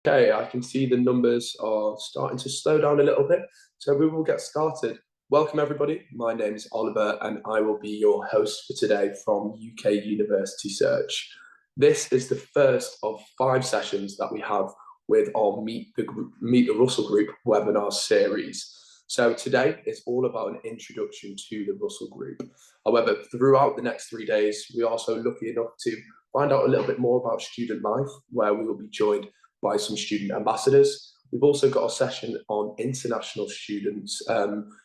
Okay, I can see the numbers are starting to slow down a little bit, so we will get started. Welcome everybody, my name is Oliver and I will be your host for today from UK University Search. This is the first of 5 sessions that we have with our Meet the Russell Group webinar series. So today is all about an introduction to the Russell Group. However, throughout the next 3 days, we are also lucky enough to find out a little bit more about student life, where we will be joined by some student ambassadors. We've also got a session on international students.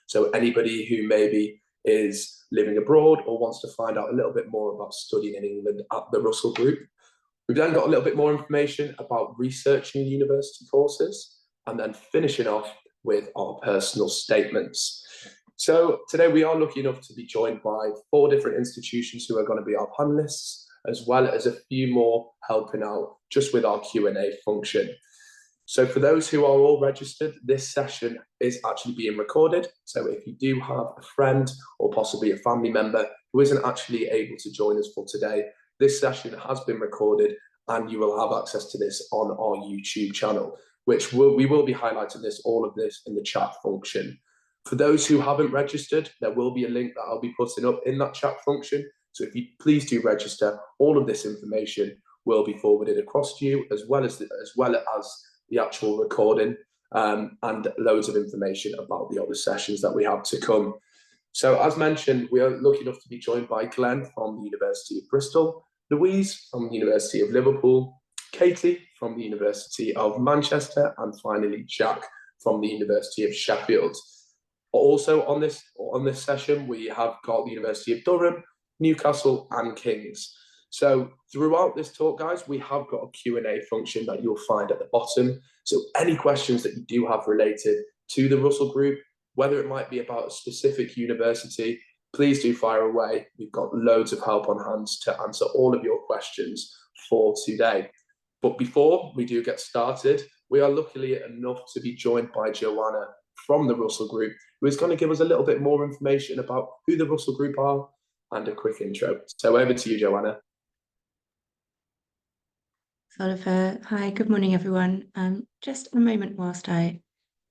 So anybody who maybe is living abroad or wants to find out a little bit more about studying in England at the Russell Group. We've then got a little bit more information about researching university courses and then finishing off with our personal statements. So today we are lucky enough to be joined by 4 different institutions who are going to be our panelists, as well as a few more helping out just with our Q&A function. So for those who are all registered, this session is actually being recorded. So if you do have a friend or possibly a family member who isn't actually able to join us for today, this session has been recorded and you will have access to this on our YouTube channel, which we will be highlighting all of this in the chat function. For those who haven't registered, there will be a link that I'll be putting up in that chat function. So if you please do register, all of this information will be forwarded across to you, as well as the actual recording and loads of information about the other sessions that we have to come. So as mentioned, we are lucky enough to be joined by Glenn from the University of Bristol, Louise from the University of Liverpool, Katie from the University of Manchester, and finally Jack from the University of Sheffield. Also on this session, we have got the University of Durham, Newcastle and Kings. So throughout this talk, guys, we have got a Q&A function that you'll find at the bottom. So any questions that you do have related to the Russell Group, whether it might be about a specific university, please do fire away. We've got loads of help on hand to answer all of your questions for today. But before we do get started, we are luckily enough to be joined by Joanna from the Russell Group, who is going to give us a little bit more information about who the Russell Group are and a quick intro. So over to you, Joanna. Oliver, hi, good morning, everyone. Just a moment whilst I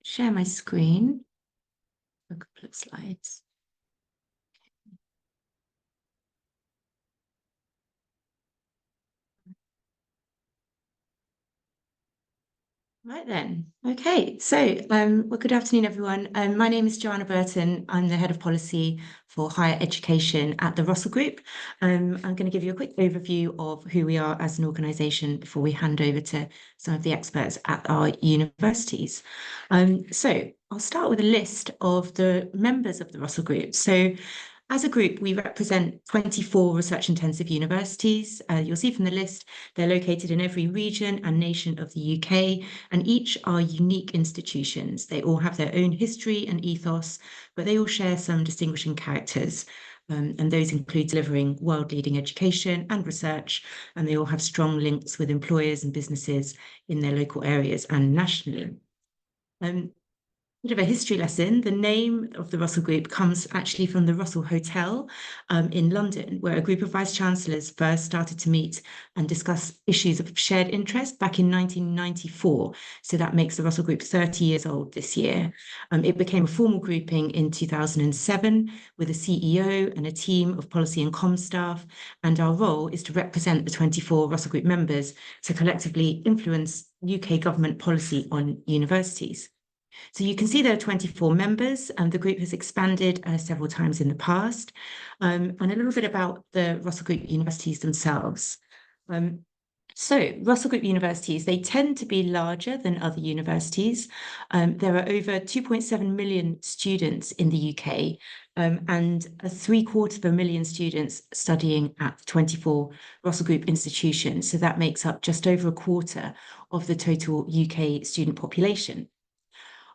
share my screen. A couple of slides. Right then. Okay, so well, good afternoon, everyone. My name is Joanna Burton. I'm the Head of Policy for Higher Education at the Russell Group. I'm going to give you a quick overview of who we are as an organisation before we hand over to some of the experts at our universities. So I'll start with a list of the members of the Russell Group. So as a group, we represent 24 research-intensive universities. You'll see from the list, they're located in every region and nation of the UK, and each are unique institutions. They all have their own history and ethos, but they all share some distinguishing characters. And those include delivering world-leading education and research, and they all have strong links with employers and businesses in their local areas and nationally. Bit of a history lesson. The name of the Russell Group comes actually from the Russell Hotel in London, where a group of vice-chancellors first started to meet and discuss issues of shared interest back in 1994. So that makes the Russell Group 30 years old this year. It became a formal grouping in 2007 with a CEO and a team of policy and comms staff. And our role is to represent the 24 Russell Group members to collectively influence UK government policy on universities. So you can see there are 24 members, and the group has expanded several times in the past. And a little bit about the Russell Group universities themselves. So Russell Group universities, they tend to be larger than other universities. There are over 2.7 million students in the UK and 750,000 students studying at 24 Russell Group institutions. So that makes up just over a quarter of the total UK student population.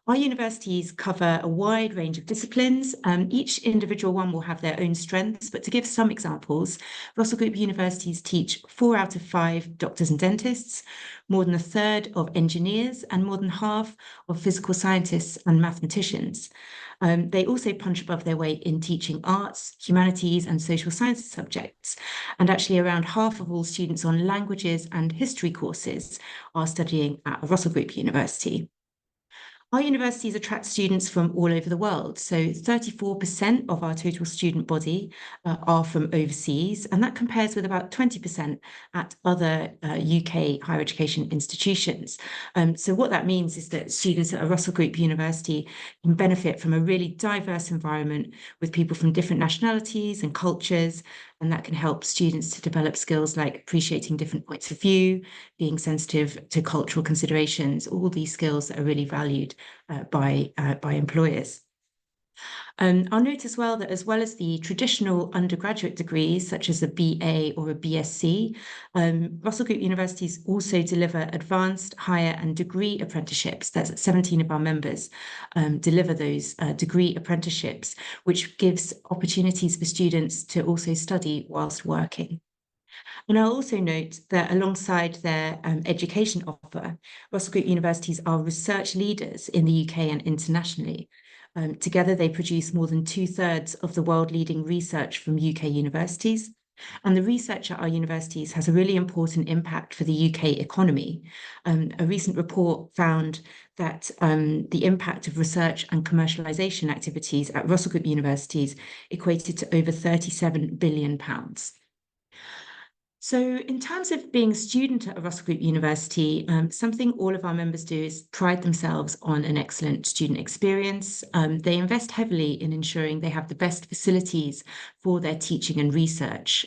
Our universities cover a wide range of disciplines. Each individual one will have their own strengths, but to give some examples, Russell Group universities teach 4 out of 5 doctors and dentists, more than a third of engineers, and more than half of physical scientists and mathematicians. They also punch above their weight in teaching arts, humanities, and social sciences subjects. And actually, around half of all students on languages and history courses are studying at a Russell Group university. Our universities attract students from all over the world. So 34% of our total student body are from overseas, and that compares with about 20% at other UK higher education institutions. So what that means is that students at a Russell Group university can benefit from a really diverse environment with people from different nationalities and cultures, and that can help students to develop skills like appreciating different points of view, being sensitive to cultural considerations, all these skills that are really valued by employers. I'll note as well that as well as the traditional undergraduate degrees, such as a BA or a BSc, Russell Group universities also deliver advanced, higher and degree apprenticeships. That's 17 of our members deliver those degree apprenticeships, which gives opportunities for students to also study whilst working. And I'll also note that alongside their education offer, Russell Group universities are research leaders in the UK and internationally. Together, they produce more than 2/3 of the world-leading research from UK universities. And the research at our universities has a really important impact for the UK economy. A recent report found that the impact of research and commercialisation activities at Russell Group universities equated to over £37 billion. So in terms of being a student at a Russell Group university, something all of our members do is pride themselves on an excellent student experience. They invest heavily in ensuring they have the best facilities for their teaching and research.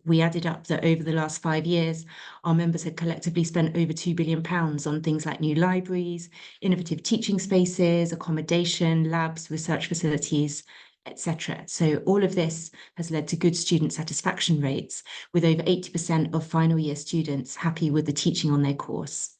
We added up that over the last 5 years, our members had collectively spent over £2 billion on things like new libraries, innovative teaching spaces, accommodation, labs, research facilities, etc. So all of this has led to good student satisfaction rates, with over 80% of final year students happy with the teaching on their course.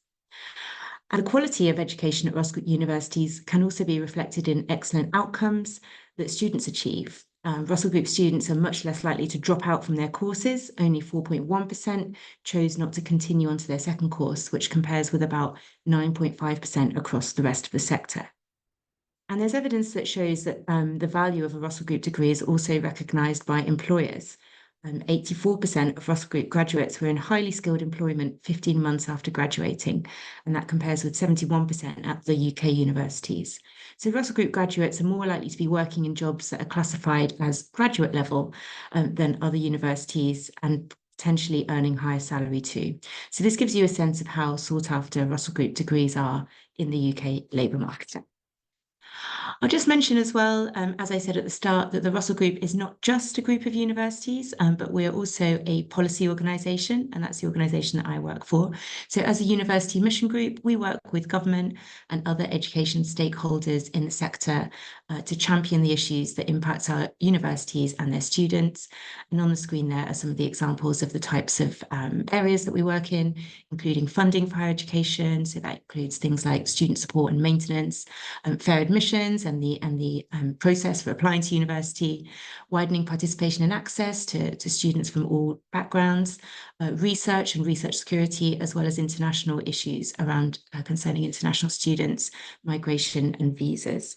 And the quality of education at Russell Group universities can also be reflected in excellent outcomes that students achieve. Russell Group students are much less likely to drop out from their courses. Only 4.1% chose not to continue on to their second course, which compares with about 9.5% across the rest of the sector. And there's evidence that shows that the value of a Russell Group degree is also recognised by employers. 84% of Russell Group graduates were in highly skilled employment 15 months after graduating, and that compares with 71% at the UK universities. So Russell Group graduates are more likely to be working in jobs that are classified as graduate level than other universities, and potentially earning higher salary too. So this gives you a sense of how sought after Russell Group degrees are in the UK labour market. I'll just mention as well, as I said at the start, that the Russell Group is not just a group of universities, but we're also a policy organisation, and that's the organisation that I work for. So as a university mission group, we work with government and other education stakeholders in the sector to champion the issues that impact our universities and their students. And on the screen there are some of the examples of the types of areas that we work in, including funding for higher education. So that includes things like student support and maintenance, fair admissions and the process for applying to university, widening participation and access to students from all backgrounds, research and research security, as well as international issues around concerning international students, migration and visas.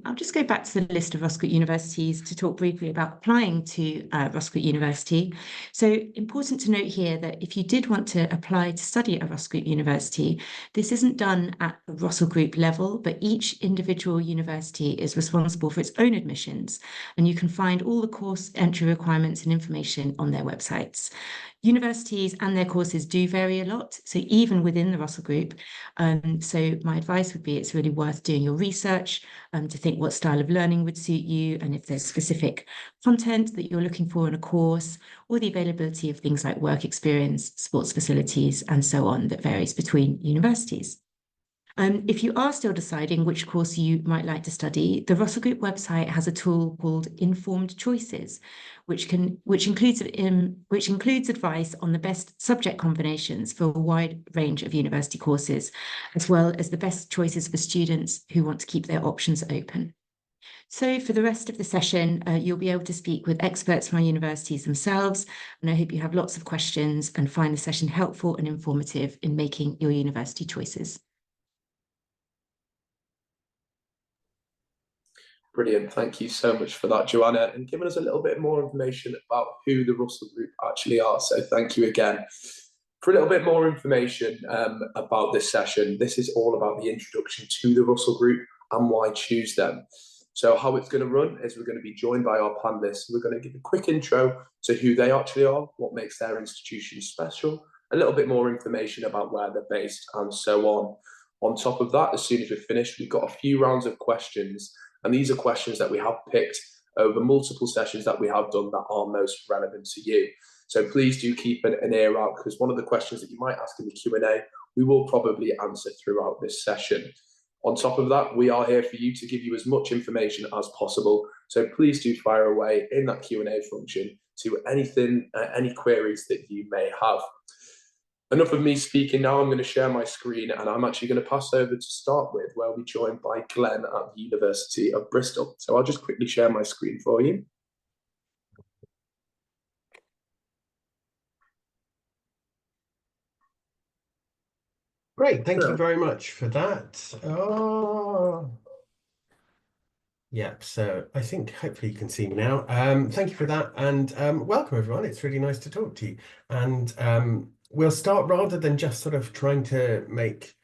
I'll just go back to the list of Russell Group universities to talk briefly about applying to Russell Group University. So important to note here that if you did want to apply to study at Russell Group University, this isn't done at the Russell Group level, but each individual university is responsible for its own admissions, and you can find all the course entry requirements and information on their websites. Universities and their courses do vary a lot, so even within the Russell Group. So my advice would be it's really worth doing your research to think what style of learning would suit you, and if there's specific content that you're looking for in a course, or the availability of things like work experience, sports facilities, and so on that varies between universities. If you are still deciding which course you might like to study, the Russell Group website has a tool called Informed Choices, which includes advice on the best subject combinations for a wide range of university courses, as well as the best choices for students who want to keep their options open. So for the rest of the session, you'll be able to speak with experts from our universities themselves, and I hope you have lots of questions and find the session helpful and informative in making your university choices. Brilliant. Thank you so much for that, Joanna, and giving us a little bit more information about who the Russell Group actually are. So thank you again. For a little bit more information about this session, this is all about the introduction to the Russell Group and why choose them. So how it's going to run is we're going to be joined by our panelists. We're going to give a quick intro to who they actually are, what makes their institution special, a little bit more information about where they're based, and so on. On top of that, as soon as we're finished, we've got a few rounds of questions, and these are questions that we have picked over multiple sessions that we have done that are most relevant to you. So please do keep an ear out, because one of the questions that you might ask in the Q&A, we will probably answer throughout this session. On top of that, we are here for you to give you as much information as possible. So please do fire away in that Q&A function to any queries that you may have. Enough of me speaking now. I'm going to share my screen, and I'm actually going to pass over to start with, where we're joined by Glenn at the University of Bristol. So I'll just quickly share my screen for you. Great, thank you very much for that. Oh, yep, so I think hopefully you can see me now. Thank you for that, and welcome everyone. It's really nice to talk to you. And we'll start, rather than just sort of trying to make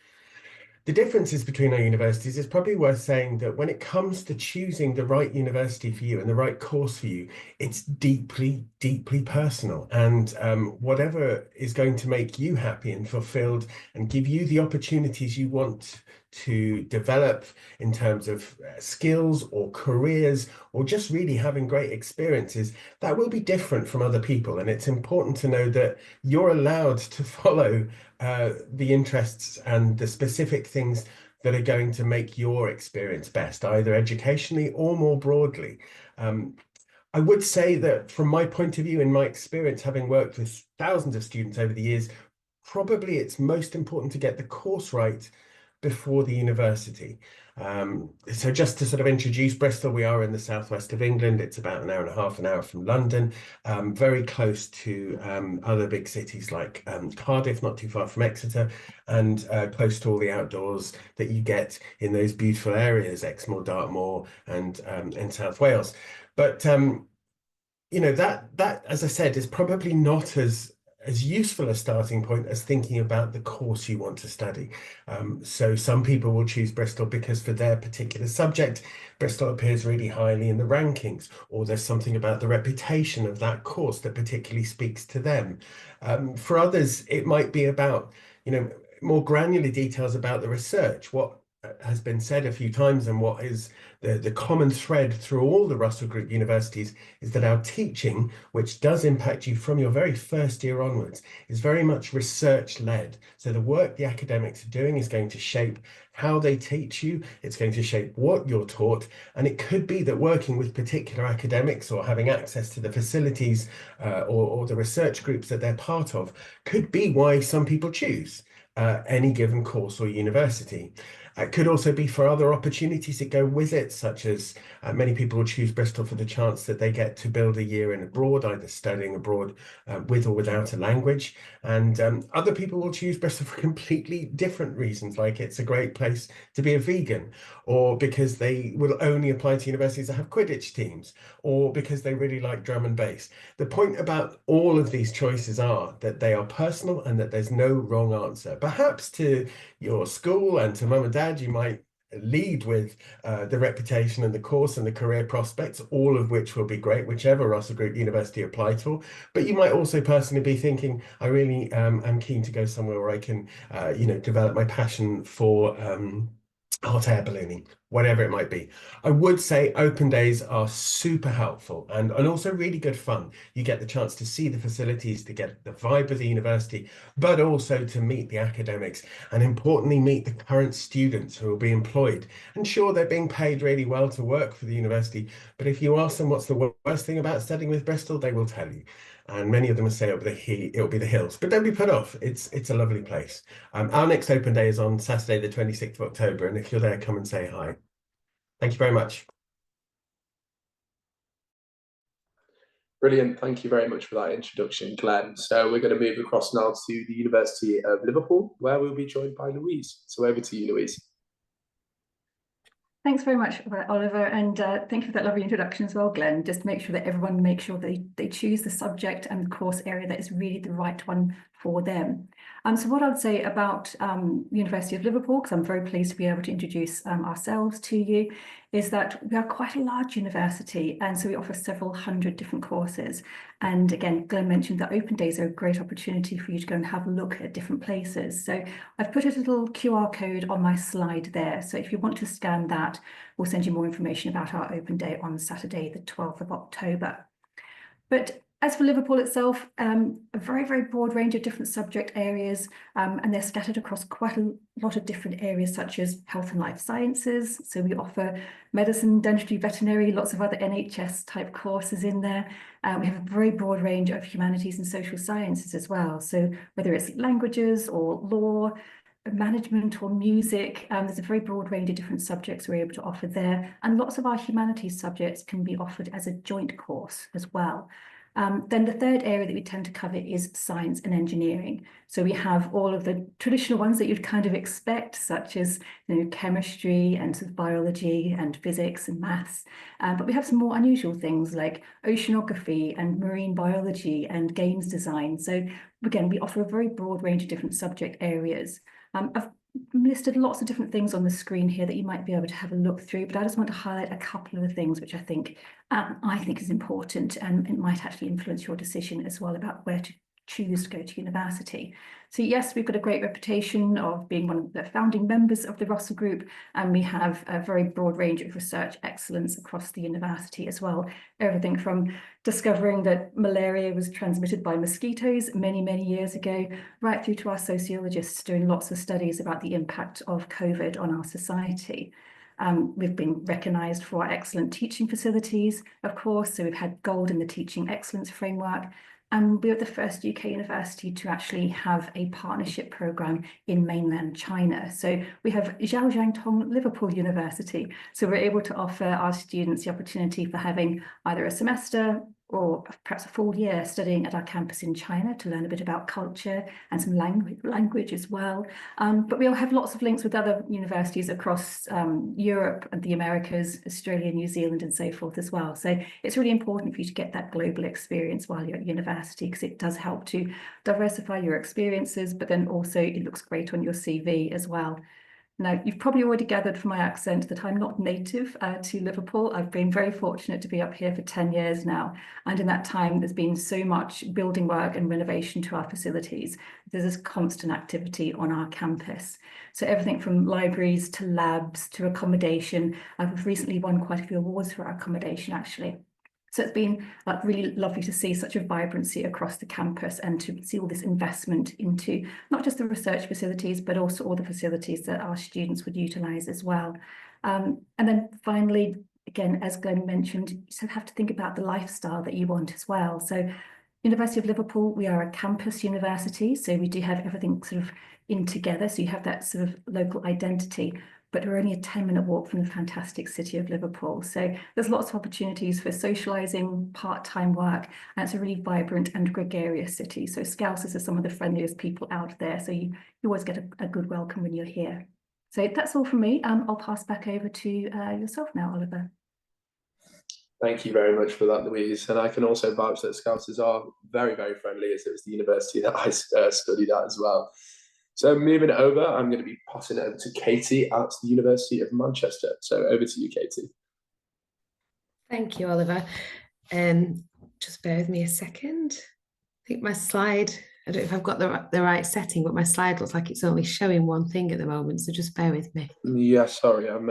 the differences between our universities. It's probably worth saying that when it comes to choosing the right university for you and the right course for you, it's deeply, deeply personal. And whatever is going to make you happy and fulfilled and give you the opportunities you want to develop in terms of skills or careers, or just really having great experiences, that will be different from other people. And it's important to know that you're allowed to follow the interests and the specific things that are going to make your experience best, either educationally or more broadly. I would say that from my point of view, in my experience, having worked with thousands of students over the years, probably it's most important to get the course right before the university. So just to sort of introduce Bristol, we are in the southwest of England. It's about an hour from London, very close to other big cities like Cardiff, not too far from Exeter, and close to all the outdoors that you get in those beautiful areas, Exmoor, Dartmoor, and in South Wales. But you know, that, as I said, is probably not as useful a starting point as thinking about the course you want to study. So some people will choose Bristol because for their particular subject, Bristol appears really highly in the rankings, or there's something about the reputation of that course that particularly speaks to them. For others, it might be about, you know, more granular details about the research, what has been said a few times and what is the common thread through all the Russell Group universities is that our teaching, which does impact you from your very first year onwards, is very much research-led. So the work the academics are doing is going to shape how they teach you, it's going to shape what you're taught, and it could be that working with particular academics or having access to the facilities or the research groups that they're part of could be why some people choose any given course or university. It could also be for other opportunities that go with it, such as many people will choose Bristol for the chance that they get to build a year in abroad, either studying abroad with or without a language. And other people will choose Bristol for completely different reasons, like it's a great place to be a vegan, or because they will only apply to universities that have Quidditch teams, or because they really like drum and bass. The point about all of these choices are that they are personal and that there's no wrong answer. Perhaps to your school and to mum and dad, you might lead with the reputation and the course and the career prospects, all of which will be great, whichever Russell Group University applied for. But you might also personally be thinking, I really am keen to go somewhere where I can, you know, develop my passion for hot air ballooning, whatever it might be. I would say open days are super helpful and also really good fun. You get the chance to see the facilities, to get the vibe of the university, but also to meet the academics and importantly, meet the current students who will be employed. And sure, they're being paid really well to work for the university, but if you ask them what's the worst thing about studying with Bristol, they will tell you. And many of them will say it'll be the hills, but don't be put off. It's a lovely place. Our next open day is on Saturday, the 26th of October, and if you're there, come and say hi. Thank you very much. Brilliant. Thank you very much for that introduction, Glenn. So we're going to move across now to the University of Liverpool, where we'll be joined by Louise. So over to you, Louise. Thanks very much for that, Oliver, and thank you for that lovely introduction as well, Glenn. Just to make sure that everyone makes sure they choose the subject and the course area that is really the right one for them. So what I'd say about the University of Liverpool, because I'm very pleased to be able to introduce ourselves to you, is that we are quite a large university, and so we offer several hundred different courses. And again, Glenn mentioned that open days are a great opportunity for you to go and have a look at different places. So I've put a little QR code on my slide there. So if you want to scan that, we'll send you more information about our open day on Saturday, the 12th of October. But as for Liverpool itself, a very, very broad range of different subject areas, and they're scattered across quite a lot of different areas such as health and life sciences. So we offer medicine, dentistry, veterinary, lots of other NHS type courses in there. We have a very broad range of humanities and social sciences as well. So whether it's languages or law, management or music, there's a very broad range of different subjects we're able to offer there. And lots of our humanities subjects can be offered as a joint course as well. Then the third area that we tend to cover is science and engineering. So we have all of the traditional ones that you'd kind of expect, such as chemistry and sort of biology and physics and maths. But we have some more unusual things like oceanography and marine biology and games design. So again, we offer a very broad range of different subject areas. I've listed lots of different things on the screen here that you might be able to have a look through, but I just want to highlight a couple of the things which I think is important, and it might actually influence your decision as well about where to choose to go to university. So yes, we've got a great reputation of being one of the founding members of the Russell Group, and we have a very broad range of research excellence across the university as well. Everything from discovering that malaria was transmitted by mosquitoes many, many years ago, right through to our sociologists doing lots of studies about the impact of COVID on our society. We've been recognised for our excellent teaching facilities, of course, so we've had gold in the Teaching Excellence Framework. And we were the first UK university to actually have a partnership programme in mainland China. So we have Zhaojiangtong Liverpool University. So we're able to offer our students the opportunity for having either a semester or perhaps a full year studying at our campus in China to learn a bit about culture and some language as well. But we'll have lots of links with other universities across Europe and the Americas, Australia, New Zealand, and so forth as well. So it's really important for you to get that global experience while you're at university, because it does help to diversify your experiences, but then also it looks great on your CV as well. Now, you've probably already gathered from my accent that I'm not native to Liverpool. I've been very fortunate to be up here for 10 years now. And in that time, there's been so much building work and renovation to our facilities. There's this constant activity on our campus. So everything from libraries to labs to accommodation. I've recently won quite a few awards for our accommodation, actually. So it's been really lovely to see such a vibrancy across the campus and to see all this investment into not just the research facilities, but also all the facilities that our students would utilise as well. And then finally, again, as Glenn mentioned, you sort of have to think about the lifestyle that you want as well. So University of Liverpool, we are a campus university, so we do have everything sort of in together. So you have that sort of local identity, but we're only a 10-minute walk from the fantastic city of Liverpool. So there's lots of opportunities for socialising, part-time work, and it's a really vibrant and gregarious city. So Scousers are some of the friendliest people out there. So you always get a good welcome when you're here. So that's all from me. I'll pass back over to yourself now, Oliver. Thank you very much for that, Louise. And I can also vouch that Scousers are very, very friendly, as it was the university that I studied at as well. So moving it over, I'm going to be passing it over to Katie at the University of Manchester. So over to you, Katie. Thank you, Oliver. Just bear with me a second. I think my slide I don't know if I've got the right setting, but my slide looks like it's only showing one thing at the moment, so just bear with me. Yeah, sorry, I'm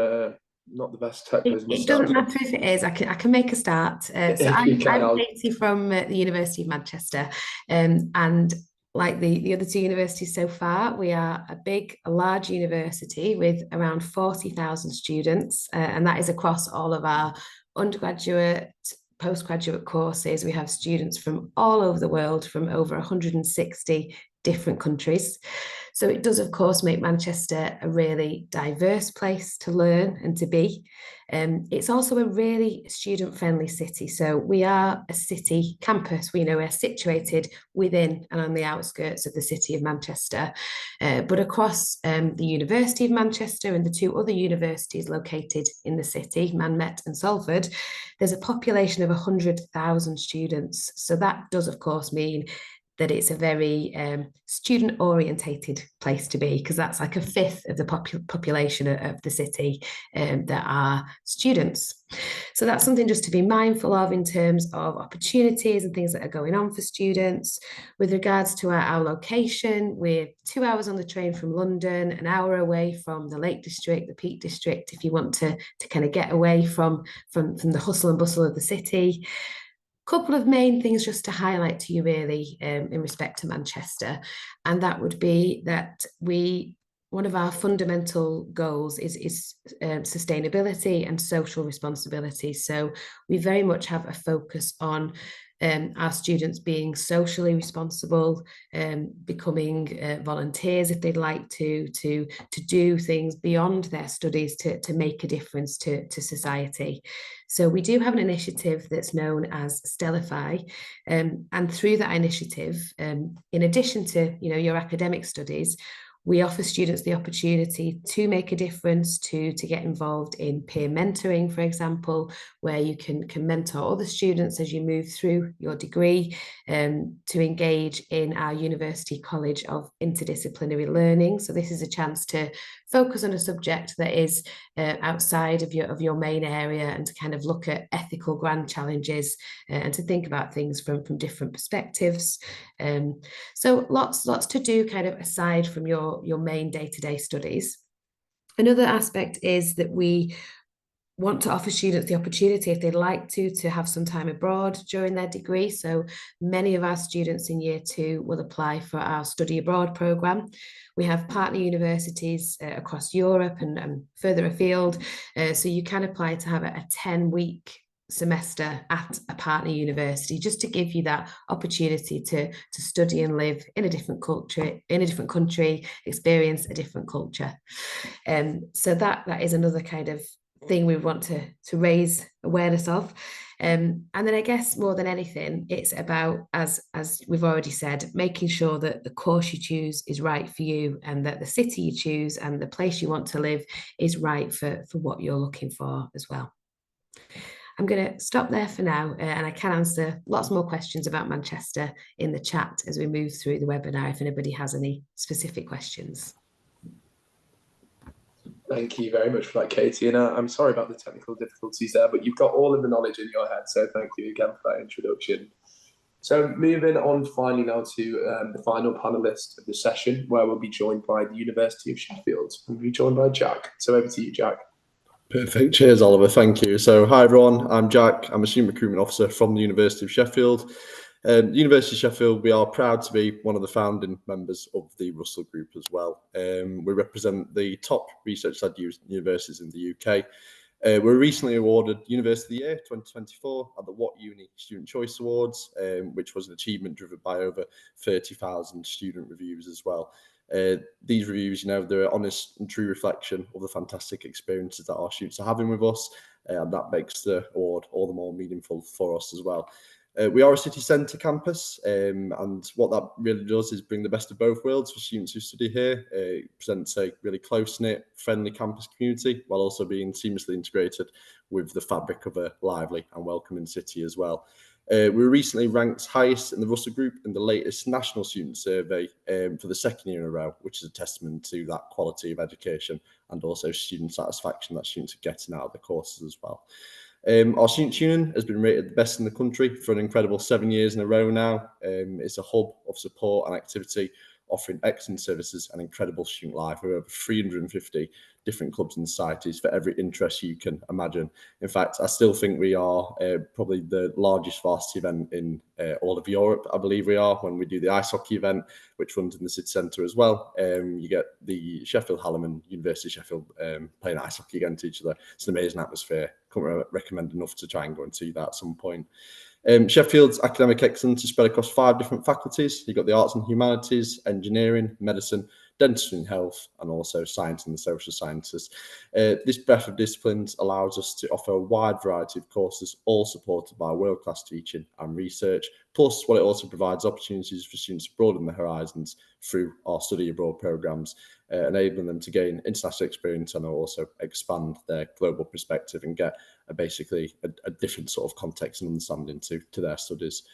not the best tech whiz It doesn't myself. matter if it is. I can make a start. So If you can, I'm Katie from the University of Manchester, and like the other two universities so far, we are a large university with around 40,000 students, and that is across all of our undergraduate, postgraduate courses. We have students from all over the world, from over 160 different countries. So it does, of course, make Manchester a really diverse place to learn and to be. It's also a really student-friendly city. So we are a city campus. We're situated within and on the outskirts of the city of Manchester. But across the University of Manchester and the two other universities located in the city, Manmet and Salford, there's a population of 100,000 students. So that does, of course, mean that it's a very student orientated place to be, because that's like a fifth of the population of the city that are students. So that's something just to be mindful of in terms of opportunities and things that are going on for students. With regards to our location, we're 2 hours on the train from London, an hour away from the Lake District, the Peak District, if you want to kind of get away from the hustle and bustle of the city. Couple of main things just to highlight to you really in respect to Manchester, and that would be that one of our fundamental goals is sustainability and social responsibility. So we very much have a focus on our students being socially responsible, becoming volunteers if they'd like to do things beyond their studies to make a difference to society. So we do have an initiative that's known as Stellify, and through that initiative, in addition to your academic studies, we offer students the opportunity to make a difference, to get involved in peer mentoring, for example, where you can mentor other students as you move through your degree, to engage in our University College of Interdisciplinary Learning. So this is a chance to focus on a subject that is outside of your main area, and to kind of look at ethical grand challenges and to think about things from different perspectives. So lots to do kind of aside from your main day-to-day studies. Another aspect is that we want to offer students the opportunity, if they'd like to have some time abroad during their degree. So many of our students in year 2 will apply for our study abroad programme. We have partner universities across Europe and further afield. So you can apply to have a 10-week semester at a partner university, just to give you that opportunity to study and live in a different country, experience a different culture. So that is another kind of thing we want to raise awareness of. And then I guess more than anything, it's about, as we've already said, making sure that the course you choose is right for you, and that the city you choose and the place you want to live is right for what you're looking for as well. I'm going to stop there for now, and I can answer lots more questions about Manchester in the chat as we move through the webinar if anybody has any specific questions. Thank you very much for that, Katie. And I'm sorry about the technical difficulties there, but you've got all of the knowledge in your head. So thank you again for that introduction. So moving on finally now to the final panelist of the session, where we'll be joined by the University of Sheffield. We'll be joined by Jack. So over to you, Jack. Perfect. Cheers, Oliver. Thank you. So hi, everyone. I'm Jack. I'm a Student Recruitment Officer from the University of Sheffield. University of Sheffield, we are proud to be one of the founding members of the Russell Group as well. We represent the top research-led universities in the UK. We were recently awarded University of the Year 2024 at the What Uni Student Choice Awards, which was an achievement driven by over 30,000 student reviews as well. These reviews, they're an honest and true reflection of the fantastic experiences that our students are having with us, and that makes the award all the more meaningful for us as well. We are a city centre campus, and what that really does is bring the best of both worlds for students who study here. It presents a really close-knit, friendly campus community, while also being seamlessly integrated with the fabric of a lively and welcoming city as well. We were recently ranked highest in the Russell Group in the latest National Student Survey for the second year in a row, which is a testament to that quality of education and also student satisfaction that students are getting out of the courses as well. Our Students' Union has been rated the best in the country for an incredible 7 years in a row now. It's a hub of support and activity, offering excellent services and incredible student life with over 350 different clubs and societies for every interest you can imagine. In fact, I still think we are probably the largest varsity event in all of Europe. I believe we are, when we do the ice hockey event, which runs in the city centre as well. You get the Sheffield Hallam and University of Sheffield playing ice hockey against each other. It's an amazing atmosphere. Can't recommend enough to try and go and see that at some point. Sheffield's academic excellence is spread across 5 different faculties. You've got the arts and humanities, engineering, medicine, dentistry and health, and also science and the social sciences. This breadth of disciplines allows us to offer a wide variety of courses, all supported by world-class teaching and research. Plus, what it also provides opportunities for students to broaden their horizons through our study abroad programmes, enabling them to gain international experience and also expand their global perspective and get basically a different sort of context and understanding to their studies.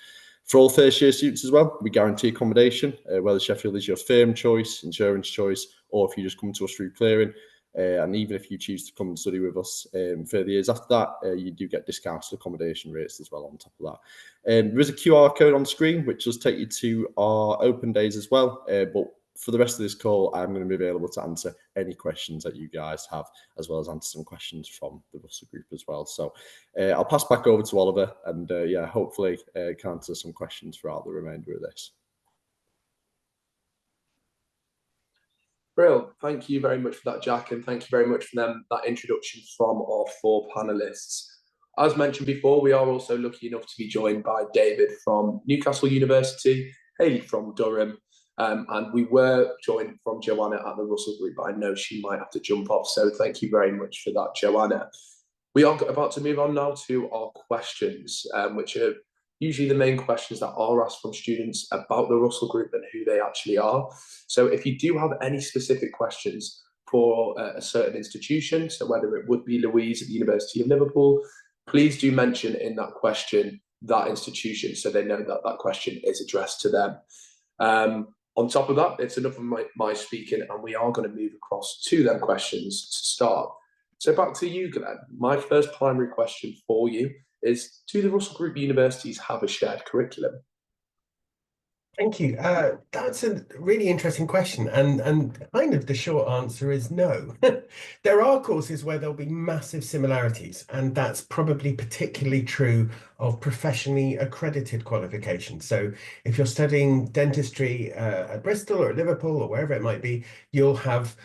For all first-year students as well, we guarantee accommodation, whether Sheffield is your firm choice, insurance choice, or if you just come to us through clearing. And even if you choose to come and study with us further years after that, you do get discounted accommodation rates as well on top of that. There is a QR code on screen, which does take you to our open days as well. But for the rest of this call, I'm going to be available to answer any questions that you guys have, as well as answer some questions from the Russell Group as well. So I'll pass back over to Oliver and yeah, hopefully can answer some questions throughout the remainder of this. Brill, thank you very much for that, Jack, and thank you very much for that introduction from our 4 panelists. As mentioned before, we are also lucky enough to be joined by David from Newcastle University, Hayley from Durham, and we were joined from Joanna at the Russell Group, but I know she might have to jump off, so thank you very much for that, Joanna. We are about to move on now to our questions, which are usually the main questions that are asked from students about the Russell Group and who they actually are. So if you do have any specific questions for a certain institution, so whether it would be Louise at the University of Liverpool, please do mention in that question that institution so they know that that question is addressed to them. On top of that, it's enough of my speaking, and we are going to move across to them questions to start. So back to you, Glenn. My first primary question for you is, do the Russell Group universities have a shared curriculum? Thank you. That's a really interesting question, and kind of the short answer is no. There are courses where there'll be massive similarities, and that's probably particularly true of professionally accredited qualifications. So if you're studying dentistry at Bristol or at Liverpool or wherever it might be, you'll have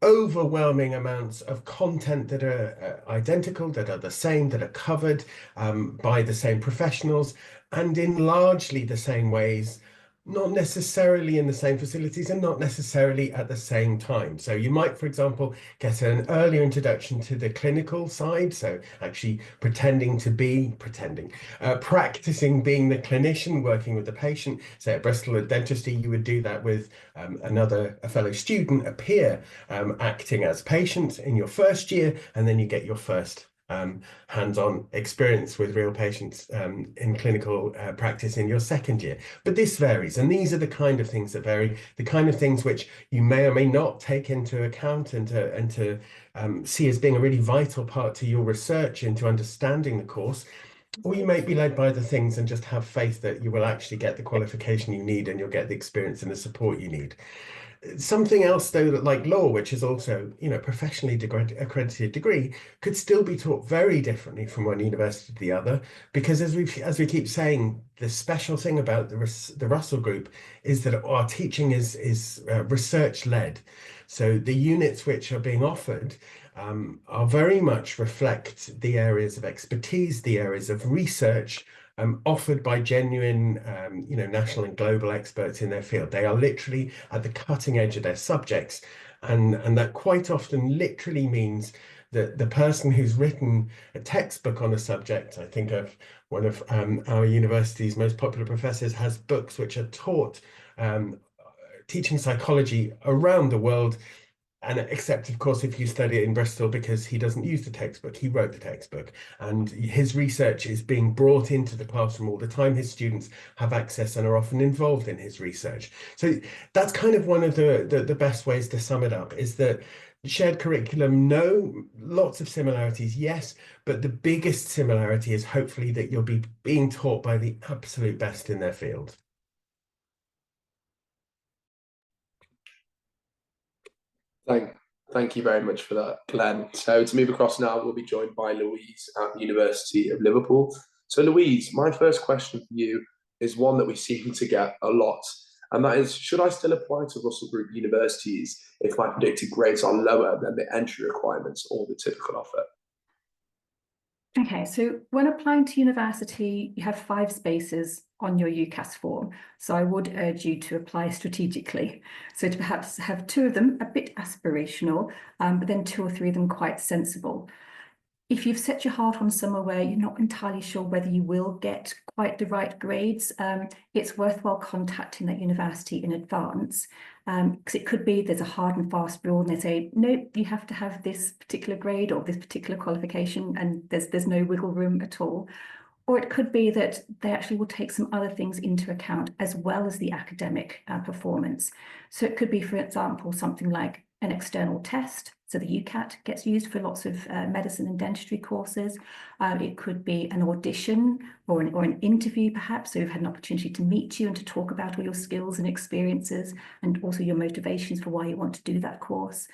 overwhelming amounts of content that are identical, that are the same, that are covered by the same professionals, and in largely the same ways, not necessarily in the same facilities and not necessarily at the same time. So you might, for example, get an earlier introduction to the clinical side, so actually practicing being the clinician, working with the patient. Say at Bristol at dentistry, you would do that with a fellow student, a peer, acting as patient in your first year, and then you get your first hands-on experience with real patients in clinical practice in your second year. But this varies, and these are the kind of things that vary, the kind of things which you may or may not take into account and to see as being a really vital part to your research into understanding the course. Or you may be led by the things and just have faith that you will actually get the qualification you need and you'll get the experience and the support you need. Something else, though, that like law, which is also, professionally accredited degree, could still be taught very differently from one university to the other, because as we keep saying, the special thing about the Russell Group is that our teaching is research-led. So the units which are being offered are very much reflect the areas of expertise, the areas of research offered by genuine, national and global experts in their field. They are literally at the cutting edge of their subjects. And that quite often literally means that the person who's written a textbook on a subject, I think of one of our university's most popular professors, has books which are taught teaching psychology around the world. And except, of course, if you study it in Bristol, because he doesn't use the textbook, he wrote the textbook, and his research is being brought into the classroom all the time. His students have access and are often involved in his research. So that's kind of one of the best ways to sum it up, is that shared curriculum, no, lots of similarities, yes, but the biggest similarity is hopefully that you'll be being taught by the absolute best in their field. Thank you very much for that, Glenn. So to move across now, we'll be joined by Louise at the University of Liverpool. So Louise, my first question for you is one that we seem to get a lot, and that is, should I still apply to Russell Group universities if my predicted grades are lower than the entry requirements or the typical offer? Okay, so when applying to university, you have 5 spaces on your UCAS form. So I would urge you to apply strategically. So to perhaps have 2 of them a bit aspirational, but then 2 or 3 of them quite sensible. If you've set your heart on somewhere where you're not entirely sure whether you will get quite the right grades, it's worthwhile contacting that university in advance, because it could be there's a hard and fast rule and they say, nope, you have to have this particular grade or this particular qualification, and there's no wiggle room at all. Or it could be that they actually will take some other things into account as well as the academic performance. So it could be, for example, something like an external test. So the UCAT gets used for lots of medicine and dentistry courses. It could be an audition or an interview, perhaps. So you've had an opportunity to meet you and to talk about all your skills and experiences and also your motivations for why you want to do that course.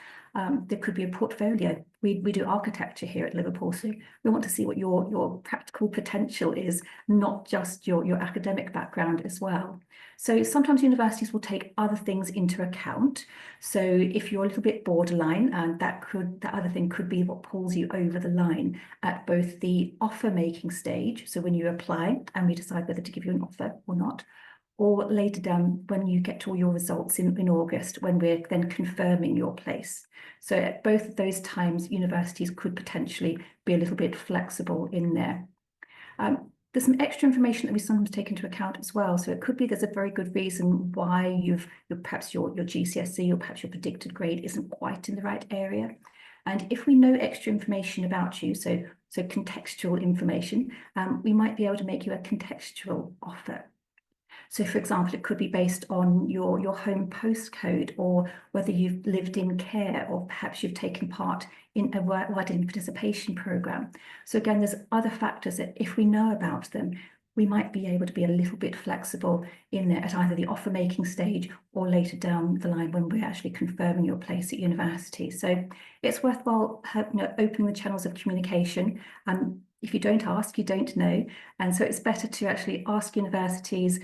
There could be a portfolio. We do architecture here at Liverpool, so we want to see what your practical potential is, not just your academic background as well. So sometimes universities will take other things into account. So if you're a little bit borderline, and that other thing could be what pulls you over the line at both the offer making stage, so when you apply and we decide whether to give you an offer or not, or later down when you get all your results in August, when we're then confirming your place. So at both of those times, universities could potentially be a little bit flexible in there. There's some extra information that we sometimes take into account as well. So it could be there's a very good reason why perhaps your GCSE or perhaps your predicted grade isn't quite in the right area. And if we know extra information about you, so contextual information, we might be able to make you a contextual offer. So for example, it could be based on your home postcode, or whether you've lived in care, or perhaps you've taken part in a widening participation programme. So again, there's other factors that if we know about them, we might be able to be a little bit flexible in there at either the offer making stage or later down the line when we're actually confirming your place at university. So it's worthwhile opening the channels of communication. If you don't ask, you don't know. And so it's better to actually ask universities,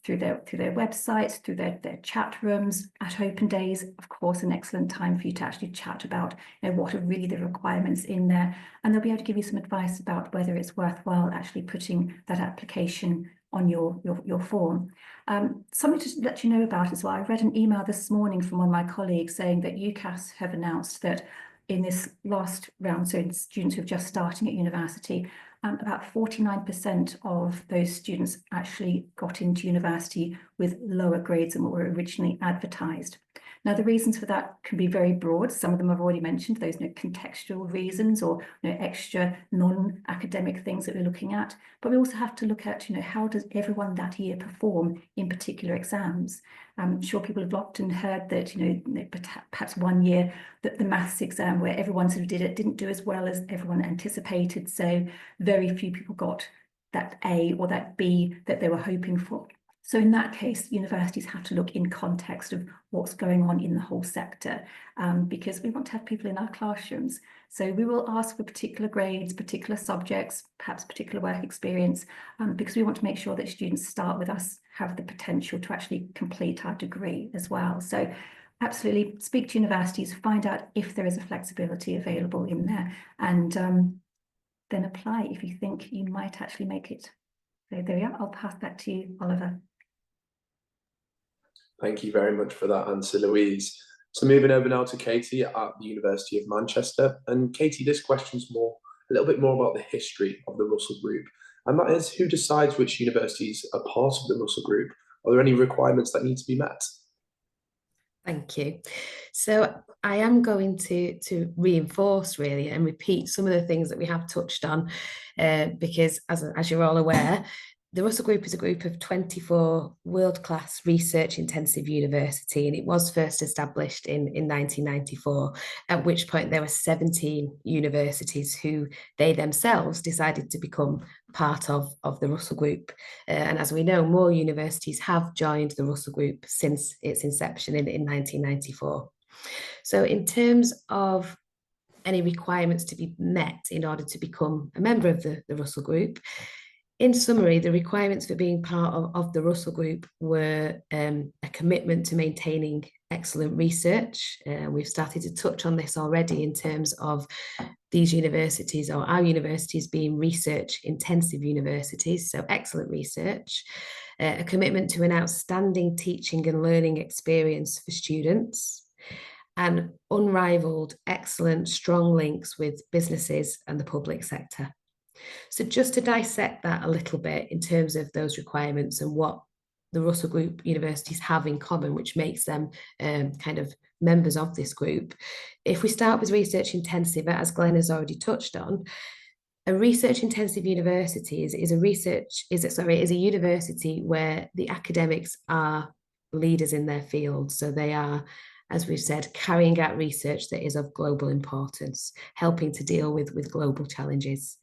through their websites, through their chat rooms, at open days, of course, an excellent time for you to actually chat about what are really the requirements in there. And they'll be able to give you some advice about whether it's worthwhile actually putting that application on your form. Something to let you know about as well, I read an email this morning from one of my colleagues saying that UCAS have announced that in this last round, so in students who are just starting at university, about 49% of those students actually got into university with lower grades than what were originally advertised. Now, the reasons for that can be very broad. Some of them I've already mentioned, those contextual reasons or extra non-academic things that we're looking at. But we also have to look at how does everyone that year perform in particular exams. I'm sure people have often heard that perhaps one year that the maths exam where everyone sort of didn't do as well as everyone anticipated. So very few people got that A or that B that they were hoping for. So in that case, universities have to look in context of what's going on in the whole sector, because we want to have people in our classrooms. So we will ask for particular grades, particular subjects, perhaps particular work experience, because we want to make sure that students start with us have the potential to actually complete our degree as well. So absolutely speak to universities, find out if there is a flexibility available in there, and then apply if you think you might actually make it. So there we are. I'll pass back to you, Oliver. Thank you very much for that answer, Louise. So moving over now to Katie at the University of Manchester. And Katie, this question's a little bit more about the history of the Russell Group. And that is, who decides which universities are part of the Russell Group? Are there any requirements that need to be met? Thank you. So I am going to reinforce really and repeat some of the things that we have touched on, because as you're all aware, the Russell Group is a group of 24 world-class research-intensive university, and it was first established in 1994, at which point there were 17 universities who they themselves decided to become part of the Russell Group. And as we know, more universities have joined the Russell Group since its inception in 1994. So in terms of any requirements to be met in order to become a member of the Russell Group, in summary, the requirements for being part of the Russell Group were a commitment to maintaining excellent research. We've started to touch on this already in terms of these universities, or our universities, being research-intensive universities, so excellent research. A commitment to an outstanding teaching and learning experience for students, and unrivaled, excellent, strong links with businesses and the public sector. So just to dissect that a little bit in terms of those requirements and what the Russell Group universities have in common, which makes them kind of members of this group. If we start with research intensive, as Glenn has already touched on, a research intensive university is a university where the academics are leaders in their field. So they are, as we've said, carrying out research that is of global importance, helping to deal with global challenges.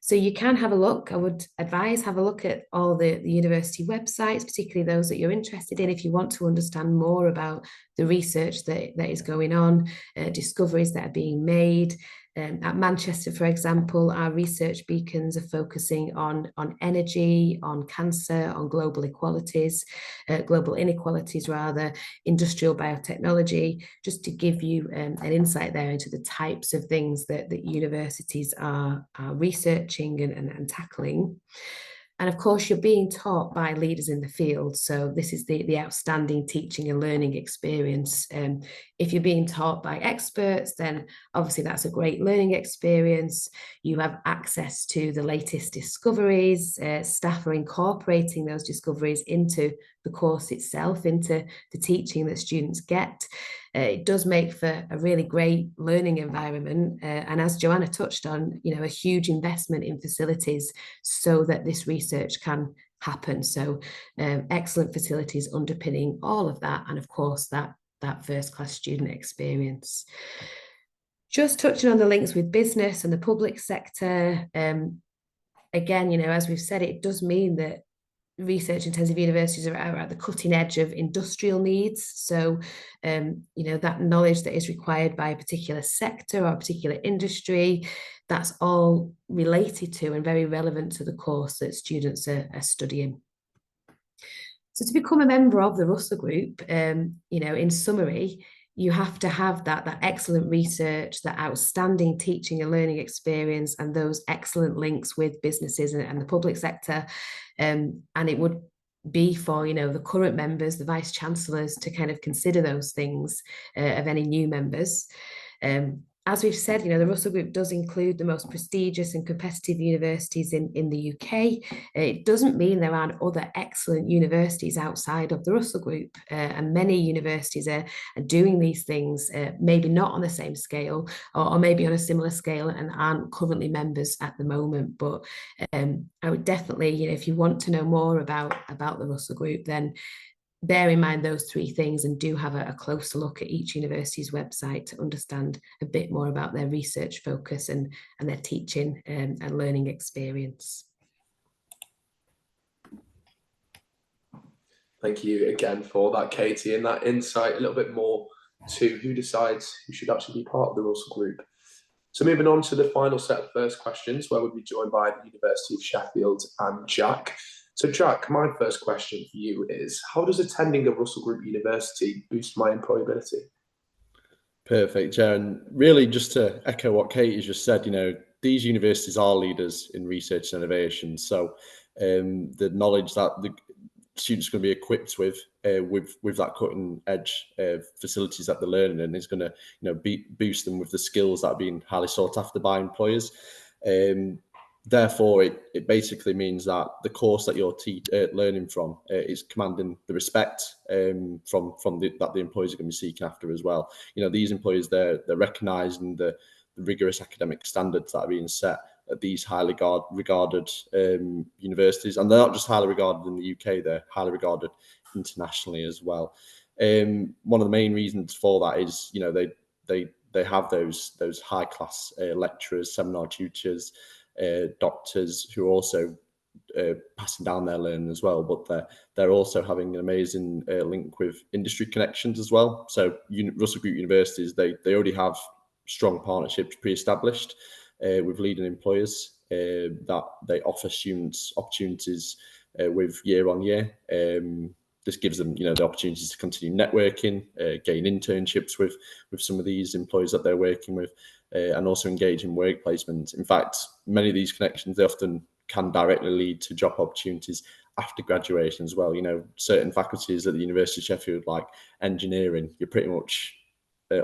So you can have a look, I would advise, have a look at all the university websites, particularly those that you're interested in, if you want to understand more about the research that is going on, discoveries that are being made. At Manchester, for example, our research beacons are focusing on energy, on cancer, on global inequalities, industrial biotechnology, just to give you an insight there into the types of things that universities are researching and tackling. And of course, you're being taught by leaders in the field. So this is the outstanding teaching and learning experience. If you're being taught by experts, then obviously that's a great learning experience. You have access to the latest discoveries. Staff are incorporating those discoveries into the course itself, into the teaching that students get. It does make for a really great learning environment. And as Joanna touched on, a huge investment in facilities so that this research can happen. So excellent facilities underpinning all of that. And of course, that first-class student experience. Just touching on the links with business and the public sector. Again, as we've said, it does mean that research-intensive universities are at the cutting edge of industrial needs. So, that knowledge that is required by a particular sector or a particular industry, that's all related to and very relevant to the course that students are studying. So to become a member of the Russell Group, in summary, you have to have that excellent research, that outstanding teaching and learning experience, and those excellent links with businesses and the public sector. And it would be for, the current members, the vice chancellors, to kind of consider those things of any new members. As we've said, the Russell Group does include the most prestigious and competitive universities in the UK. It doesn't mean there aren't other excellent universities outside of the Russell Group, and many universities are doing these things, maybe not on the same scale or maybe on a similar scale, and aren't currently members at the moment. But I would definitely, if you want to know more about the Russell Group, then bear in mind those three things and do have a closer look at each university's website to understand a bit more about their research focus and their teaching and learning experience. Thank you again for that, Katie, and that insight a little bit more to who decides who should actually be part of the Russell Group. So moving on to the final set of first questions, where we'll be joined by the University of Sheffield and Jack. So Jack, my first question for you is, how does attending a Russell Group university boost my employability? Perfect, yeah, and really just to echo what Katie's just said, these universities are leaders in research and innovation. So the knowledge that the students are going to be equipped with that cutting edge facilities that they're learning in is going to boost them with the skills that are being highly sought after by employers. Therefore, it basically means that the course that you're learning from is commanding the respect that the employers are going to be seeking after as well. You know, these employers, they're recognising the rigorous academic standards that are being set at these highly regarded universities, and they're not just highly regarded in the UK; they're highly regarded internationally as well. One of the main reasons for that is, you know, they have those high class lecturers, seminar tutors, doctors who are also passing down their learning as well, but they're also having an amazing link with industry connections as well. So Russell Group universities, they already have strong partnerships pre-established with leading employers that they offer students opportunities with year on year. This gives them, you know, the opportunities to continue networking, gain internships with some of these employers that they're working with, and also engage in work placement. In fact, many of these connections, they often can directly lead to job opportunities after graduation as well. You know, certain faculties at the University of Sheffield, like engineering, you're pretty much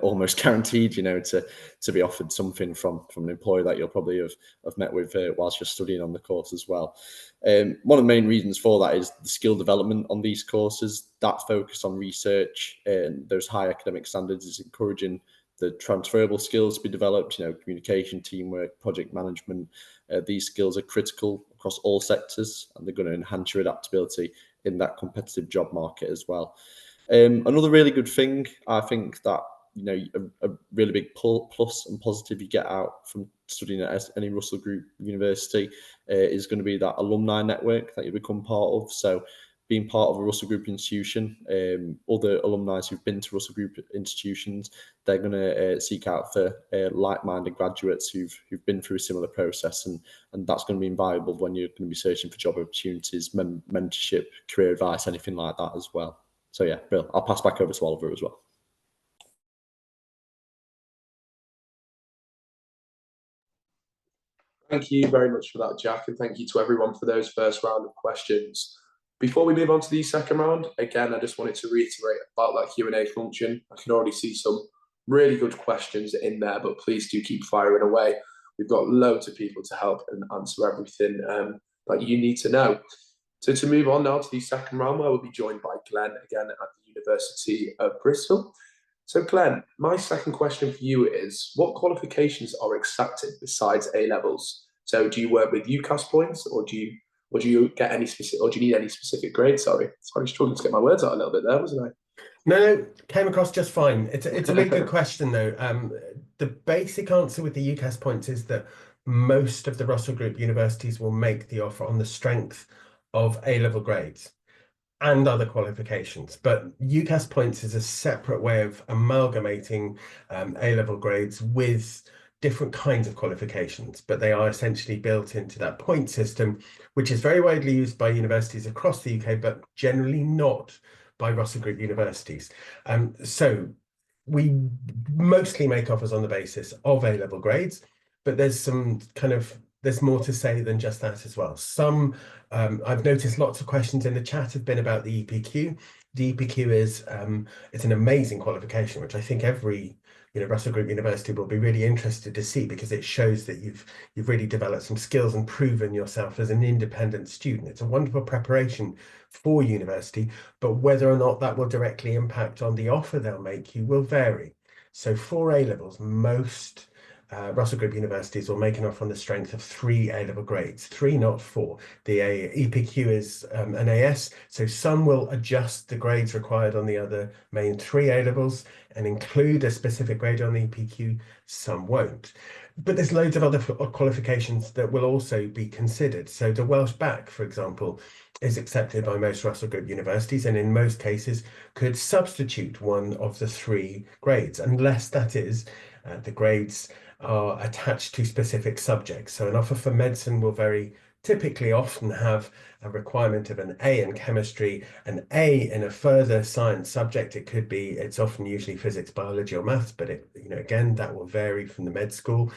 almost guaranteed, you know, to be offered something from an employer that you'll probably have met with whilst you're studying on the course as well. One of the main reasons for that is the skill development on these courses. That focus on research and those high academic standards is encouraging the transferable skills to be developed, you know, communication, teamwork, project management. These skills are critical across all sectors, and they're going to enhance your adaptability in that competitive job market as well. Another really good thing, I think, that, you know, a really big plus and positive you get out from studying at any Russell Group university is going to be that alumni network that you become part of. So being part of a Russell Group institution, other alumni who've been to Russell Group institutions, they're going to seek out for like-minded graduates who've been through a similar process, and that's going to be invaluable when you're going to be searching for job opportunities, mentorship, career advice, anything like that as well. So yeah, Bill, I'll pass back over to Oliver as well. Thank you very much for that, Jack, and thank you to everyone for those first round of questions. Before we move on to the second round, again, I just wanted to reiterate about that Q&A function. I can already see some really good questions in there, but please do keep firing away. We've got loads of people to help and answer everything that you need to know. So to move on now to the second round, where we'll be joined by Glenn again at the University of Bristol. So Glenn, my second question for you is, what qualifications are accepted besides A-levels? So do you work with UCAS points, or do you get any specific, or do you need any specific grades? Sorry, struggling to get my words out a little bit there, wasn't I? No, came across just fine. It's a really good question though. The basic answer with the UCAS points is that most of the Russell Group universities will make the offer on the strength of A-level grades and other qualifications, but UCAS points is a separate way of amalgamating A-level grades with different kinds of qualifications, but they are essentially built into that point system, which is very widely used by universities across the UK, but generally not by Russell Group universities. So we mostly make offers on the basis of A-level grades, but there's more to say than just that as well. I've noticed lots of questions in the chat have been about the EPQ. The EPQ is it's an amazing qualification, which I think every Russell Group University will be really interested to see, because it shows that you've really developed some skills and proven yourself as an independent student. It's a wonderful preparation for university, but whether or not that will directly impact on the offer they'll make you will vary. So for A-levels, most Russell Group universities will make an offer on the strength of 3 A-level grades, 3, not 4. The EPQ is an AS, so some will adjust the grades required on the other main 3 A-levels and include a specific grade on the EPQ, some won't. But there's loads of other qualifications that will also be considered. So the Welsh Bac, for example, is accepted by most Russell Group universities, and in most cases could substitute one of the 3 grades, unless that is the grades are attached to specific subjects. So an offer for medicine will very typically often have a requirement of an A in chemistry, an A in a further science subject. It's often usually physics, biology, or maths, but again, that will vary from the med school.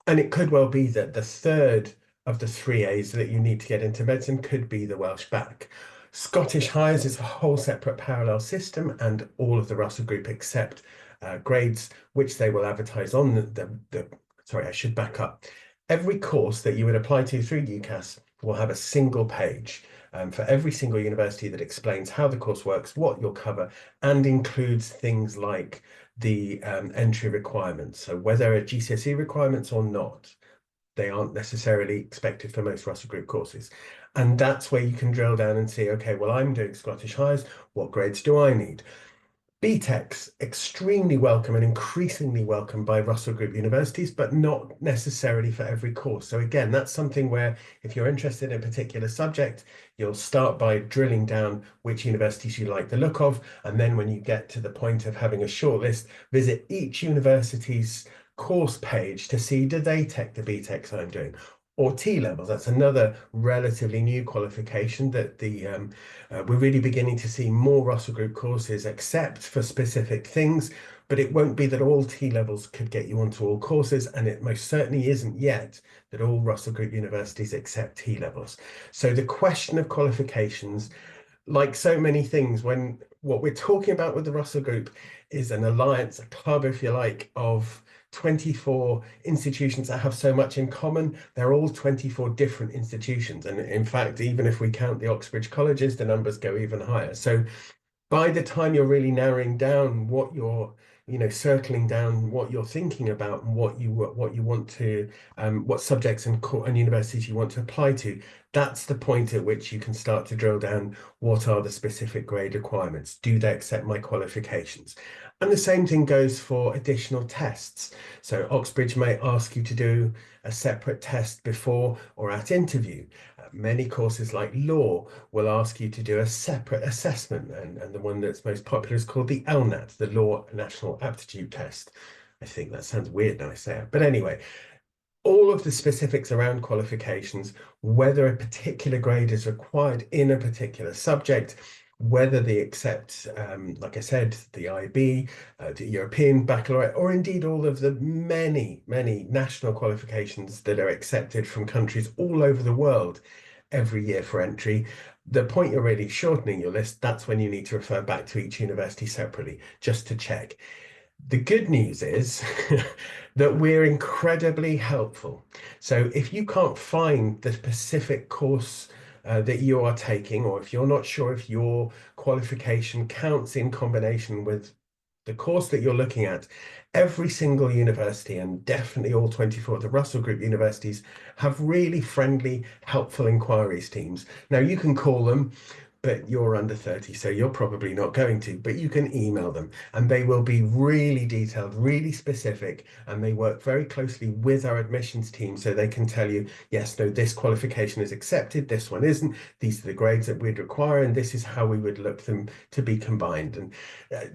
And it could well be that the third of the 3 A's that you need to get into medicine could be the Welsh Bac. Scottish Highers is a whole separate parallel system, and all of the Russell Group accept grades which they will advertise on sorry, I should back up. Every course that you would apply to through UCAS will have a single page for every single university that explains how the course works, what you'll cover, and includes things like the entry requirements. So whether a GCSE requirements or not, they aren't necessarily expected for most Russell Group courses. And that's where you can drill down and see, okay, well, I'm doing Scottish Highers, what grades do I need? BTEC's extremely welcome and increasingly welcome by Russell Group universities, but not necessarily for every course. So again, that's something where if you're interested in a particular subject, you'll start by drilling down which universities you like the look of. And then when you get to the point of having a shortlist, visit each university's course page to see, do they take the BTECs I'm doing? Or T-levels. That's another relatively new qualification that we're really beginning to see more Russell Group courses accept for specific things, but it won't be that all T-levels could get you onto all courses, and it most certainly isn't yet that all Russell Group universities accept T-levels. So the question of qualifications, like so many things, when what we're talking about with the Russell Group is an alliance, a club, if you like, of 24 institutions that have so much in common. They're all 24 different institutions. And in fact, even if we count the Oxbridge colleges, the numbers go even higher. So by the time you're really narrowing down what you're, circling down what you're thinking about and what you want to, what subjects and universities you want to apply to, that's the point at which you can start to drill down what are the specific grade requirements. Do they accept my qualifications? And the same thing goes for additional tests. So Oxbridge may ask you to do a separate test before or at interview. Many courses like law will ask you to do a separate assessment, and the one that's most popular is called the LNAT, the Law National Aptitude Test. I think that sounds weird now I say it, but anyway, all of the specifics around qualifications, whether a particular grade is required in a particular subject, whether they accept, like I said, the IB, the European Baccalaureate, or indeed all of the many, many national qualifications that are accepted from countries all over the world every year for entry. The point you're really shortening your list, that's when you need to refer back to each university separately, just to check. The good news is that we're incredibly helpful. So if you can't find the specific course that you are taking, or if you're not sure if your qualification counts in combination with the course that you're looking at, every single university, and definitely all 24 of the Russell Group universities, have really friendly, helpful inquiries teams. Now you can call them, but you're under 30, so you're probably not going to, but you can email them and they will be really detailed, really specific, and they work very closely with our admissions team so they can tell you, yes, no, this qualification is accepted, this one isn't, these are the grades that we'd require, and this is how we would look them to be combined. And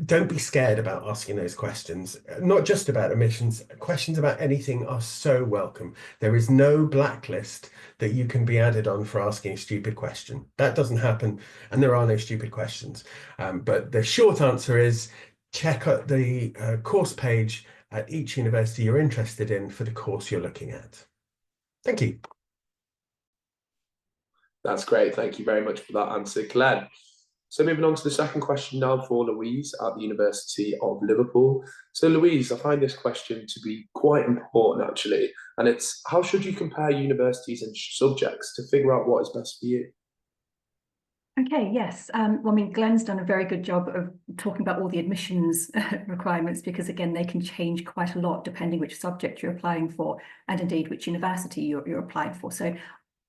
don't be scared about asking those questions, not just about admissions, questions about anything are so welcome. There is no blacklist that you can be added on for asking a stupid question. That doesn't happen. And there are no stupid questions. But the short answer is check out the course page at each university you're interested in for the course you're looking at. Thank you. That's great. Thank you very much for that answer, Glenn. So moving on to the second question now for Louise at the University of Liverpool. So Louise, I find this question to be quite important actually, and it's how should you compare universities and subjects to figure out what is best for you? Okay, yes. Well, I mean, Glenn's done a very good job of talking about all the admissions requirements, because again, they can change quite a lot depending which subject you're applying for, and indeed which university you're applying for. So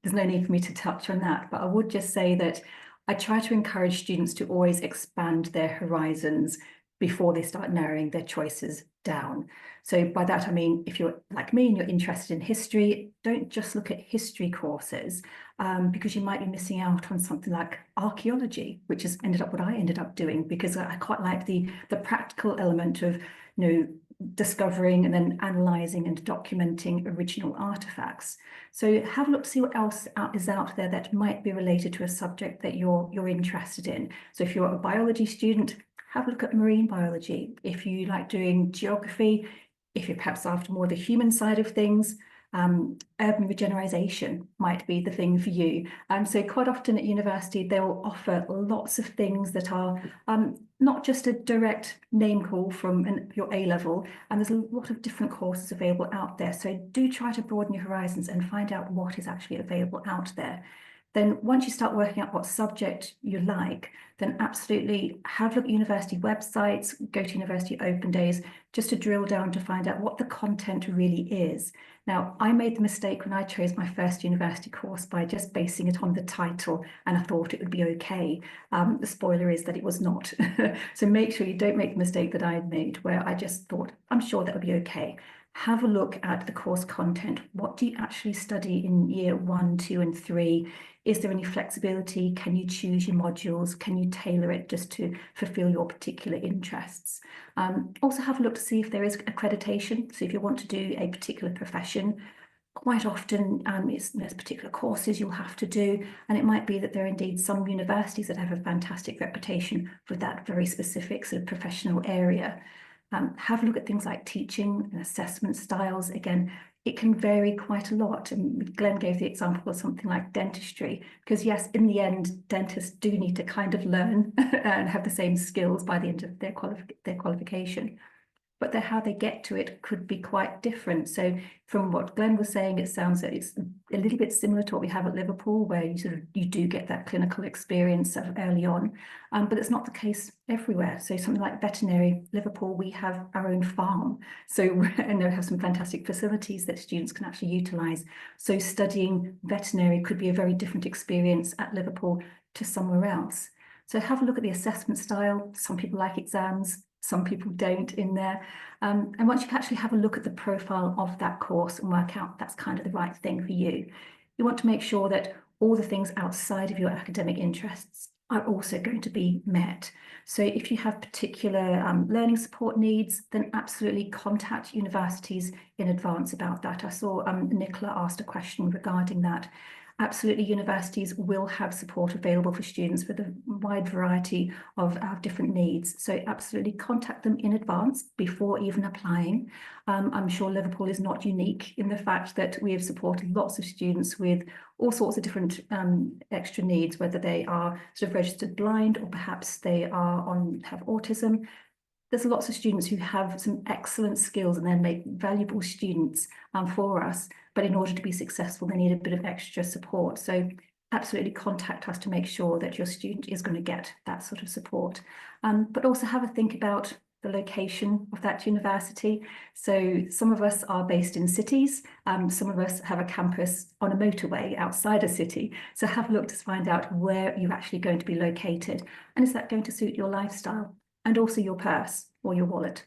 there's no need for me to touch on that, but I would just say that I try to encourage students to always expand their horizons before they start narrowing their choices down. So by that, I mean, if you're like me and you're interested in history, don't just look at history courses, because you might be missing out on something like archaeology, which has ended up what I ended up doing, because I quite like the practical element of, discovering and then analysing and documenting original artifacts. So have a look to see what else is out there that might be related to a subject that you're interested in. So if you're a biology student, have a look at marine biology. If you like doing geography, if you're perhaps after more the human side of things, urban regeneration might be the thing for you. So quite often at university, they will offer lots of things that are not just a direct name call from your A-level, and there's a lot of different courses available out there. So do try to broaden your horizons and find out what is actually available out there. Then once you start working out what subject you like, then absolutely have a look at university websites, go to university open days, just to drill down to find out what the content really is. Now, I made the mistake when I chose my first university course by just basing it on the title, and I thought it would be okay. The spoiler is that it was not. So make sure you don't make the mistake that I had made, where I just thought, I'm sure that would be okay. Have a look at the course content. What do you actually study in year 1, 2, and 3? Is there any flexibility? Can you choose your modules? Can you tailor it just to fulfill your particular interests? Also have a look to see if there is accreditation. So if you want to do a particular profession, quite often there's particular courses you'll have to do, and it might be that there are indeed some universities that have a fantastic reputation for that very specific sort of professional area. Have a look at things like teaching and assessment styles. Again, it can vary quite a lot. And Glenn gave the example of something like dentistry, because yes, in the end, dentists do need to kind of learn and have the same skills by the end of their qualification. But how they get to it could be quite different. So from what Glenn was saying, it sounds that it's a little bit similar to what we have at Liverpool, where you do get that clinical experience early on, but it's not the case everywhere. So something like veterinary, Liverpool, we have our own farm. So and they have some fantastic facilities that students can actually utilise. So studying veterinary could be a very different experience at Liverpool to somewhere else. So have a look at the assessment style. Some people like exams, some people don't in there. And once you can actually have a look at the profile of that course and work out that's kind of the right thing for you, you want to make sure that all the things outside of your academic interests are also going to be met. So if you have particular learning support needs, then absolutely contact universities in advance about that. I saw Nicola asked a question regarding that. Absolutely, universities will have support available for students with a wide variety of different needs. So absolutely contact them in advance before even applying. I'm sure Liverpool is not unique in the fact that we have supported lots of students with all sorts of different extra needs, whether they are sort of registered blind or perhaps they have autism. There's lots of students who have some excellent skills and then make valuable students for us. But in order to be successful, they need a bit of extra support. So absolutely contact us to make sure that your student is going to get that sort of support. But also have a think about the location of that university. So some of us are based in cities. Some of us have a campus on a motorway outside a city. So have a look to find out where you're actually going to be located. And is that going to suit your lifestyle? And also your purse or your wallet.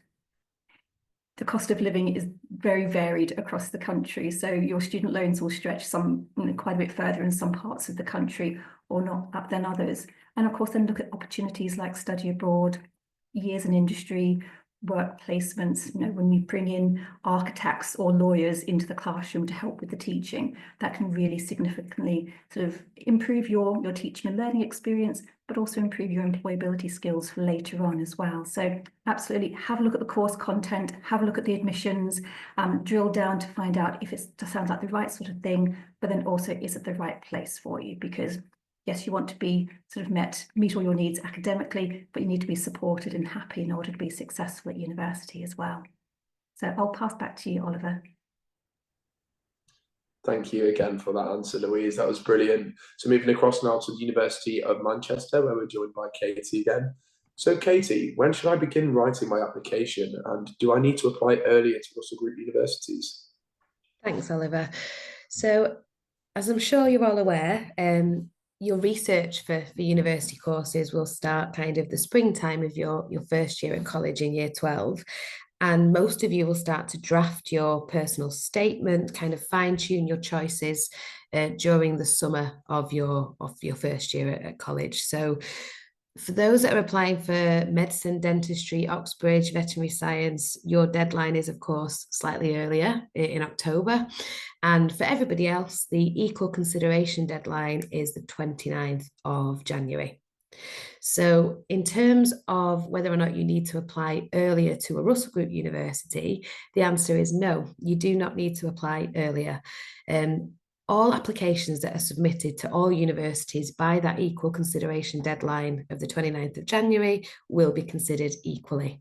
The cost of living is very varied across the country. So your student loans will stretch quite a bit further in some parts of the country or not than others. And of course, then look at opportunities like study abroad, years in industry, work placements. When we bring in architects or lawyers into the classroom to help with the teaching, that can really significantly sort of improve your teaching and learning experience, but also improve your employability skills for later on as well. So absolutely have a look at the course content, have a look at the admissions, drill down to find out if it sounds like the right sort of thing, but then also is it the right place for you? Because yes, you want to be sort of meet all your needs academically, but you need to be supported and happy in order to be successful at university as well. So I'll pass back to you, Oliver. Thank you again for that answer, Louise. That was brilliant. So moving across now to the University of Manchester, where we're joined by Katie again. So Katie, when should I begin writing my application, and do I need to apply earlier to Russell Group universities? Thanks, Oliver. So as I'm sure you're all aware, your research for university courses will start kind of the springtime of your first year at college in year 12. And most of you will start to draft your personal statement, kind of fine-tune your choices during the summer of your first year at college. So for those that are applying for medicine, dentistry, Oxbridge, veterinary science, your deadline is, of course, slightly earlier in October. And for everybody else, the equal consideration deadline is the 29th of January. So in terms of whether or not you need to apply earlier to a Russell Group university, the answer is no, you do not need to apply earlier. All applications that are submitted to all universities by that equal consideration deadline of the 29th of January will be considered equally.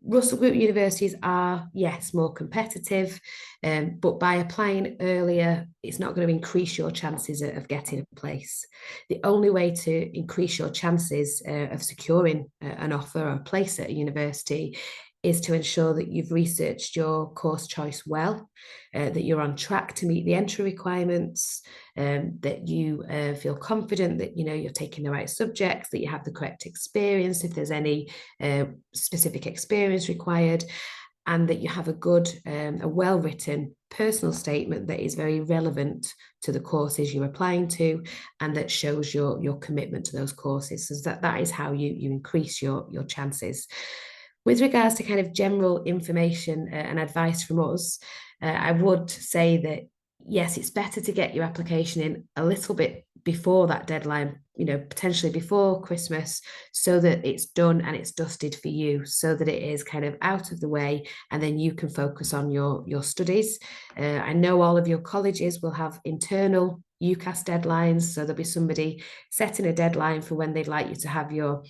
Russell Group universities are, yes, more competitive, but by applying earlier, it's not going to increase your chances of getting a place. The only way to increase your chances of securing an offer or a place at a university is to ensure that you've researched your course choice well, that you're on track to meet the entry requirements, that you feel confident that you're taking the right subjects, that you have the correct experience if there's any specific experience required, and that you have a good, a well-written personal statement that is very relevant to the courses you're applying to and that shows your commitment to those courses. So that is how you increase your chances. With regards to kind of general information and advice from us, I would say that, yes, it's better to get your application in a little bit before that deadline, potentially before Christmas, so that it's done and it's dusted for you, so that it is kind of out of the way, and then you can focus on your studies. I know all of your colleges will have internal UCAS deadlines, so there'll be somebody setting a deadline for when they'd like you to have your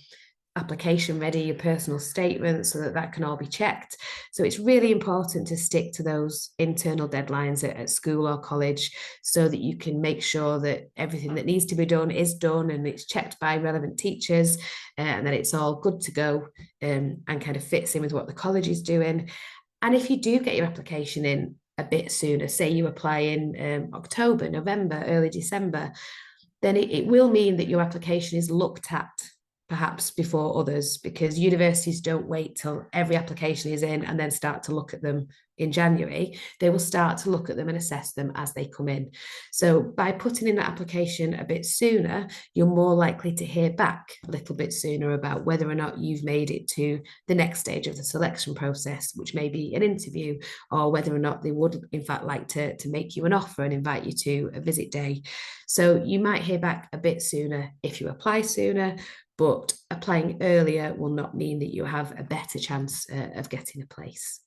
application ready, your personal statement, so that can all be checked. So it's really important to stick to those internal deadlines at school or college, so that you can make sure that everything that needs to be done is done and it's checked by relevant teachers, and that it's all good to go, and kind of fits in with what the college is doing. And if you do get your application in a bit sooner, say you apply in October, November, early December, then it will mean that your application is looked at perhaps before others, because universities don't wait till every application is in and then start to look at them in January. They will start to look at them and assess them as they come in. So by putting in that application a bit sooner, you're more likely to hear back a little bit sooner about whether or not you've made it to the next stage of the selection process, which may be an interview, or whether or not they would in fact like to make you an offer and invite you to a visit day. So you might hear back a bit sooner if you apply sooner, but applying earlier will not mean that you have a better chance of getting a place.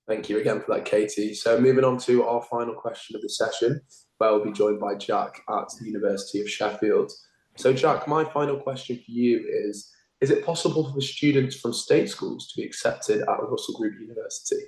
Thank you again for that, Katie. So moving on to our final question of the session, where we'll be joined by Jack at the University of Sheffield. So Jack, my final question for you is it possible for students from state schools to be accepted at a Russell Group university?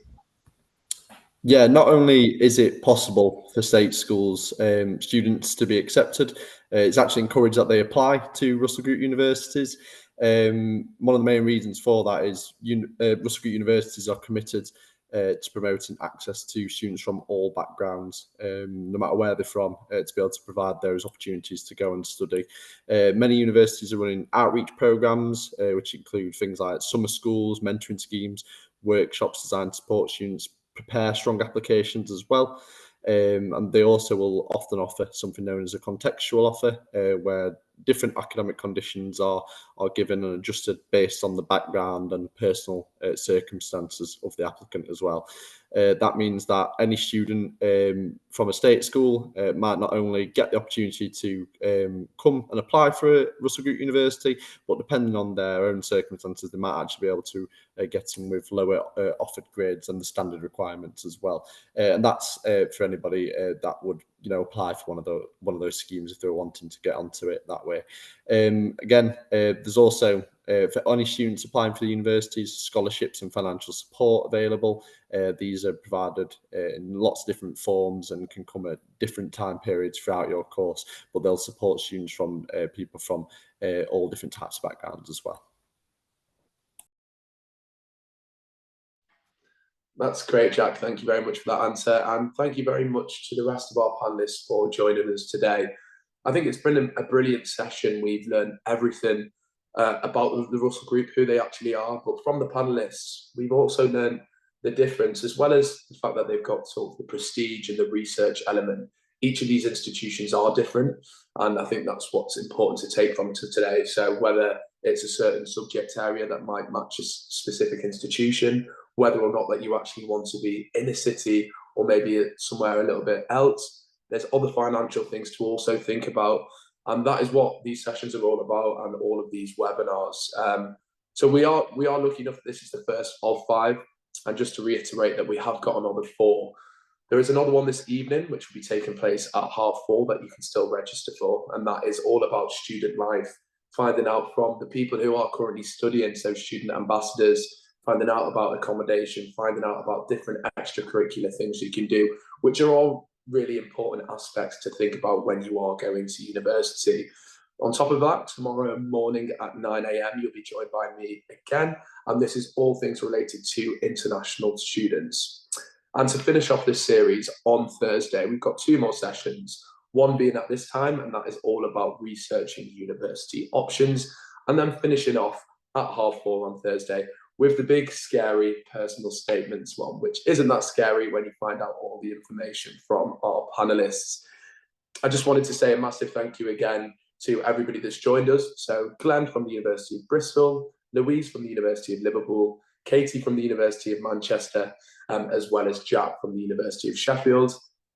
Yeah, not only is it possible for state schools students to be accepted, it's actually encouraged that they apply to Russell Group universities. One of the main reasons for that is Russell Group universities are committed to promoting access to students from all backgrounds, no matter where they're from, to be able to provide those opportunities to go and study. Many universities are running outreach programs, which include things like summer schools, mentoring schemes, workshops designed to support students prepare strong applications as well. And they also will often offer something known as a contextual offer, where different academic conditions are given and adjusted based on the background and personal circumstances of the applicant as well. That means that any student from a state school might not only get the opportunity to come and apply for a Russell Group university, but depending on their own circumstances, they might actually be able to get in with lower offered grades and the standard requirements as well. And that's for anybody that would apply for one of those schemes if they're wanting to get onto it that way. Again, there's also for any students applying for the universities, scholarships and financial support available. These are provided in lots of different forms and can come at different time periods throughout your course, but they'll support students from people from all different types of backgrounds as well. That's great, Jack. Thank you very much for that answer. And thank you very much to the rest of our panelists for joining us today. I think it's been a brilliant session. We've learned everything about the Russell Group, who they actually are. But from the panelists, we've also learned the difference, as well as the fact that they've got sort of the prestige and the research element. Each of these institutions are different. And I think that's what's important to take from today. So whether it's a certain subject area that might match a specific institution, whether or not that you actually want to be in a city or maybe somewhere a little bit else, There's other financial things to also think about. And that is what these sessions are all about, and all of these webinars. So we are lucky enough that this is the first of 5. And just to reiterate that we have got another 4. There is another one this evening, which will be taking place at 4:30 that you can still register for. And that is all about student life, finding out from the people who are currently studying, so student ambassadors, finding out about accommodation, finding out about different extracurricular things you can do, which are all really important aspects to think about when you are going to university. On top of that, tomorrow morning at 9 a.m, you'll be joined by me again, and this is all things related to international students. And to finish off this series on Thursday, we've got 2 more sessions, one being at this time, and that is all about researching university options, and then finishing off at 4:30 on Thursday with the big, scary personal statements one, which isn't that scary when you find out all the information from our panelists. I just wanted to say a massive thank you again to everybody that's joined us. So Glenn from the University of Bristol, Louise from the University of Liverpool, Katie from the University of Manchester, as well as Jack from the University of Sheffield.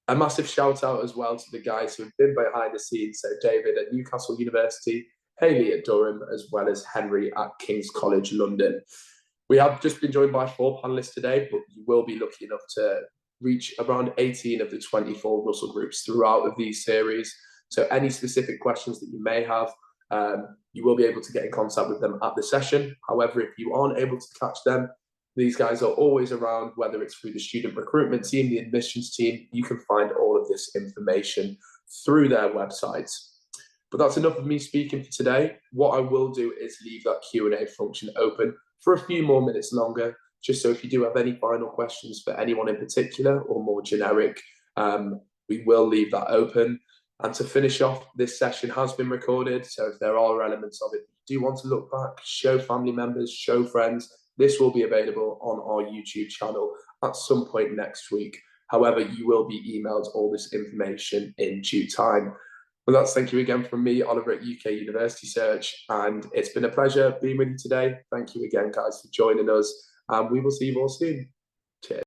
A massive shout out as well to the guys who have been behind the scenes. So David at Newcastle University, Hayley at Durham, as well as Henry at King's College London. We have just been joined by 4 panelists today, but you will be lucky enough to reach around 18 of the 24 Russell groups throughout of these series. So any specific questions that you may have, you will be able to get in contact with them at the session. However, if you aren't able to catch them, these guys are always around, whether it's through the student recruitment team, the admissions team. You can find all of this information through their websites. But that's enough of me speaking for today. What I will do is leave that Q&A function open for a few more minutes longer, just so if you do have any final questions for anyone in particular or more generic, we will leave that open. And to finish off, this session has been recorded, so if there are elements of it you do want to look back, show family members, show friends, this will be available on our YouTube channel at some point next week. However, you will be emailed all this information in due time. Well, that's thank you again from me, Oliver at UK University Search, and it's been a pleasure being with you today. Thank you again, guys, for joining us, and we will see you all soon.